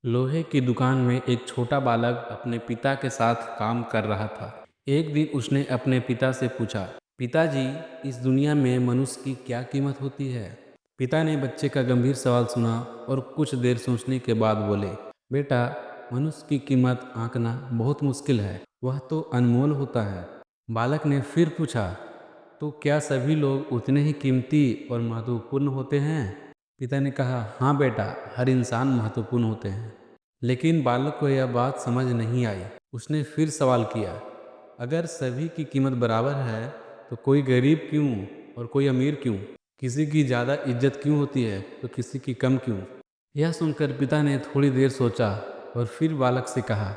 लोहे की दुकान में एक छोटा बालक अपने पिता के साथ काम कर रहा था। एक दिन उसने अपने पिता से पूछा, पिताजी, इस दुनिया में मनुष्य की क्या कीमत होती है? पिता ने बच्चे का गंभीर सवाल सुना और कुछ देर सोचने के बाद बोले, बेटा, मनुष्य की कीमत आंकना बहुत मुश्किल है, वह तो अनमोल होता है। बालक ने फिर पूछा, तो क्या सभी लोग उतने ही कीमती और महत्वपूर्ण होते हैं? पिता ने कहा, हाँ बेटा, हर इंसान महत्वपूर्ण होते हैं। लेकिन बालक को यह बात समझ नहीं आई। उसने फिर सवाल किया, अगर सभी की कीमत बराबर है तो कोई गरीब क्यों और कोई अमीर क्यों? किसी की ज़्यादा इज्जत क्यों होती है तो किसी की कम क्यों? यह सुनकर पिता ने थोड़ी देर सोचा और फिर बालक से कहा,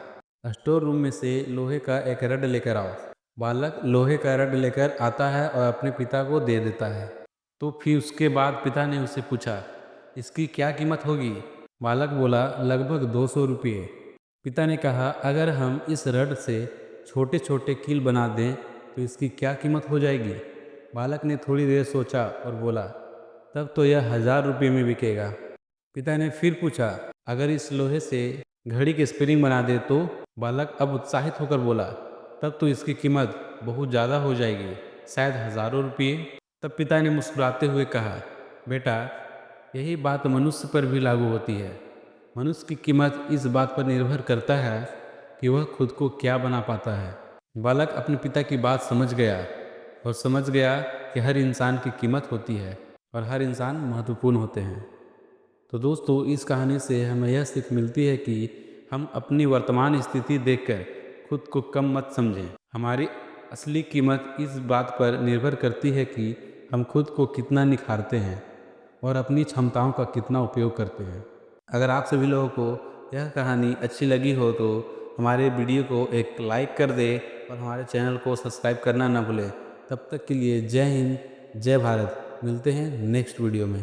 स्टोर रूम में से लोहे का एक रड लेकर आओ। बालक लोहे का रड लेकर आता है और अपने पिता को दे देता है। तो फिर उसके बाद पिता ने उससे पूछा, इसकी क्या कीमत होगी? बालक बोला, लगभग 200 रुपये। पिता ने कहा, अगर हम इस रड से छोटे छोटे कील बना दें तो इसकी क्या कीमत हो जाएगी? बालक ने थोड़ी देर सोचा और बोला, तब तो यह 1000 रुपये में बिकेगा। पिता ने फिर पूछा, अगर इस लोहे से घड़ी की स्प्रिंग बना दे तो? बालक अब उत्साहित होकर बोला, तब तो इसकी कीमत बहुत ज़्यादा हो जाएगी, शायद हज़ारों रुपये। तब पिता ने मुस्कुराते हुए कहा, बेटा, यही बात मनुष्य पर भी लागू होती है। मनुष्य की कीमत इस बात पर निर्भर करता है कि वह खुद को क्या बना पाता है। बालक अपने पिता की बात समझ गया और समझ गया कि हर इंसान की कीमत होती है और हर इंसान महत्वपूर्ण होते हैं। तो दोस्तों, इस कहानी से हमें यह सीख मिलती है कि हम अपनी वर्तमान स्थिति देखकर खुद को कम मत समझें। हमारी असली कीमत इस बात पर निर्भर करती है कि हम खुद को कितना निखारते हैं और अपनी क्षमताओं का कितना उपयोग करते हैं। अगर आप सभी लोगों को यह कहानी अच्छी लगी हो तो हमारे वीडियो को एक लाइक कर दें और हमारे चैनल को सब्सक्राइब करना ना भूलें। तब तक के लिए जय हिंद, जय भारत। मिलते हैं नेक्स्ट वीडियो में।